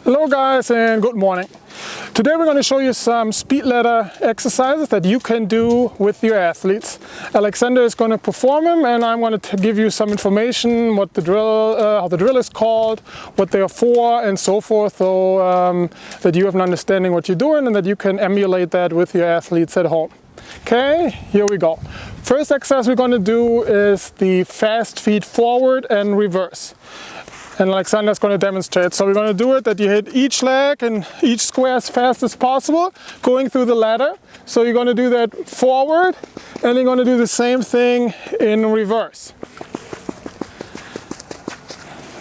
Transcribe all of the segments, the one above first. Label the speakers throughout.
Speaker 1: Hello guys and good morning. Today we're going to show you some speed ladder exercises that you can do with your athletes. Alexander is going to perform them and I'm going to give you some information, what the drill, how the drill is called, what they are for and so forth, so that you have an understanding what you're doing and that you can emulate that with your athletes at home. Okay, here we go. First exercise we're going to do is the fast feet forward and reverse. And Alexander's going to demonstrate. So we're going to do it that you hit each leg and each square as fast as possible, going through the ladder. So you're going to do that forward and you're going to do the same thing in reverse.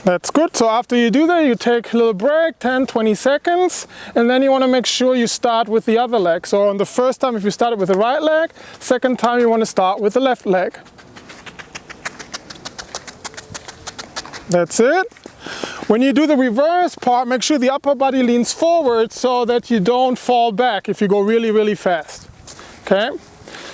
Speaker 1: That's good. So after you do that, you take a little break, 10-20 seconds, and then you want to make sure you start with the other leg. So on the first time, if you started with the right leg, second time you want to start with the left leg. That's it. When you do the reverse part, make sure the upper body leans forward so that you don't fall back if you go really, really fast. Okay?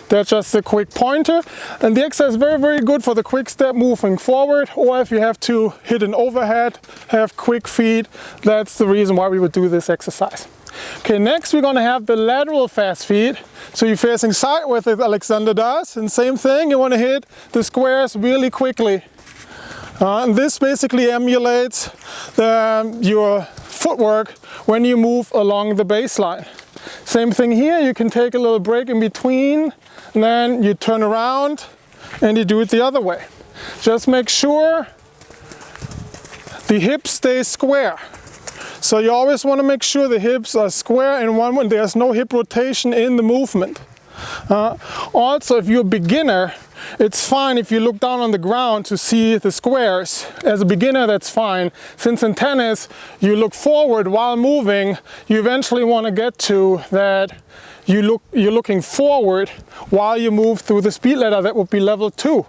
Speaker 1: That's just a quick pointer. And the exercise is very, very good for the quick step moving forward, or if you have to hit an overhead, have quick feet, that's the reason why we would do this exercise. Okay, next we're going to have the lateral fast feet. So you're facing sideways as Alexander does, and same thing, you want to hit the squares really quickly. And this basically emulates your footwork when you move along the baseline. Same thing here, you can take a little break in between, and then you turn around and you do it the other way. Just make sure the hips stay square. So you always want to make sure the hips are square and when there's no hip rotation in the movement. Also, if you're a beginner, it's fine if you look down on the ground to see the squares. As a beginner, that's fine. Since in tennis, you look forward while moving, you eventually want to get to that you're looking forward while you move through the speed ladder. That would be level 2.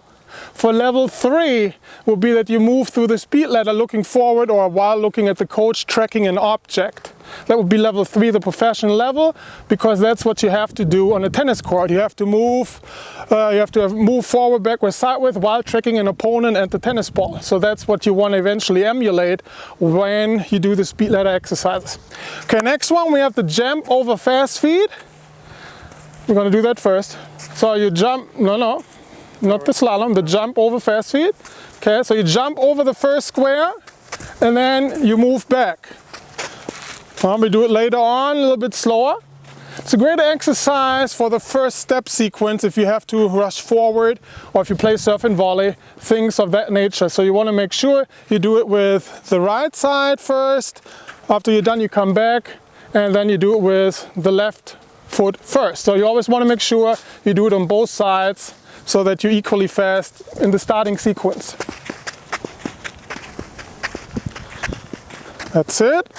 Speaker 1: For level 3 would be that you move through the speed ladder looking forward or while looking at the coach tracking an object. That would be level 3, the professional level, because that's what you have to do on a tennis court. You have to move forward, backward, sideways while tracking an opponent and the tennis ball. So that's what you want to eventually emulate when you do the speed ladder exercises. Okay, next one we have the jump over fast feet. We're going to do that first. So you jump, not the slalom, the jump over fast feet. Okay, so you jump over the first square and then you move back. We do it later on, a little bit slower. It's a great exercise for the first step sequence if you have to rush forward or if you play surf and volley, things of that nature. So you want to make sure you do it with the right side first. After you're done, you come back and then you do it with the left foot first. So you always want to make sure you do it on both sides so that you're equally fast in the starting sequence. That's it.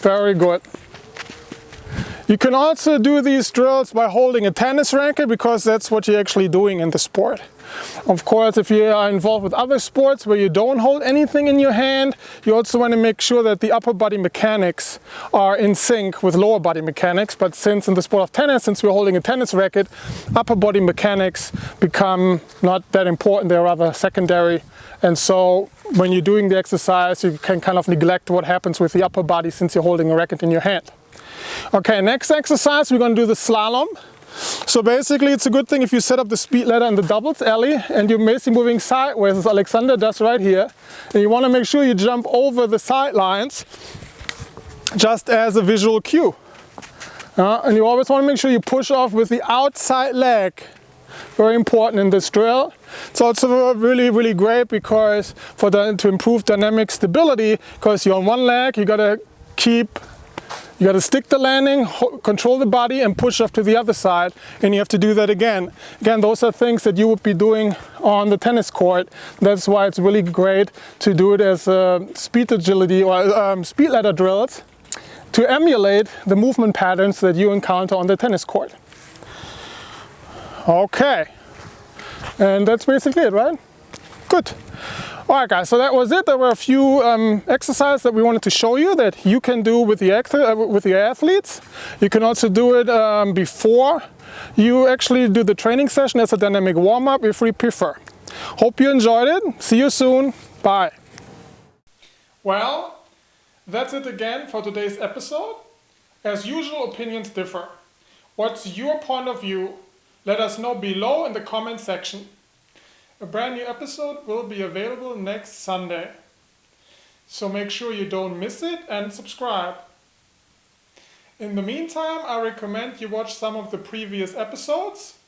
Speaker 1: Very good. You can also do these drills by holding a tennis racket because that's what you're actually doing in the sport. Of course, if you are involved with other sports where you don't hold anything in your hand, you also want to make sure that the upper body mechanics are in sync with lower body mechanics. But since in the sport of tennis, since we're holding a tennis racket, upper body mechanics become not that important, they're rather secondary. And so when you're doing the exercise, you can kind of neglect what happens with the upper body since you're holding a racket in your hand. Okay, next exercise, we're going to do the slalom. So basically it's a good thing if you set up the speed ladder in the doubles alley and you're basically moving sideways as Alexander does right here. And you want to make sure you jump over the sidelines just as a visual cue. And you always want to make sure you push off with the outside leg. Very important in this drill. It's also really, really great because to improve dynamic stability, because you're on one leg, you gotta stick the landing, control the body and push off to the other side, and you have to do that again. Again, those are things that you would be doing on the tennis court. That's why it's really great to do it as speed agility or speed ladder drills to emulate the movement patterns that you encounter on the tennis court. Okay, and that's basically it, right? Good. Alright guys, so that was it. There were a few exercises that we wanted to show you that you can do with your athletes. You can also do it before you actually do the training session as a dynamic warm-up if we prefer. Hope you enjoyed it. See you soon. Bye. Well, that's it again for today's episode. As usual, opinions differ. What's your point of view? Let us know below in the comment section. A brand new episode will be available next Sunday. So make sure you don't miss it and subscribe. In the meantime, I recommend you watch some of the previous episodes.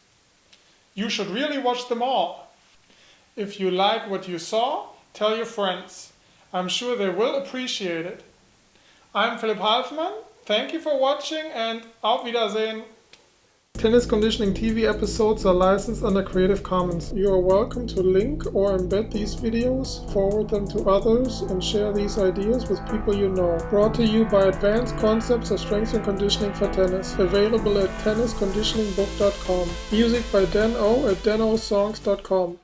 Speaker 1: You should really watch them all. If you like what you saw, tell your friends. I'm sure they will appreciate it. I'm Philipp Halfmann. Thank you for watching and auf Wiedersehen. Tennis Conditioning TV episodes are licensed under Creative Commons. You are welcome to link or embed these videos, forward them to others, and share these ideas with people you know. Brought to you by Advanced Concepts of Strength and Conditioning for Tennis. Available at tennisconditioningbook.com. Music by Dan O at danosongs.com.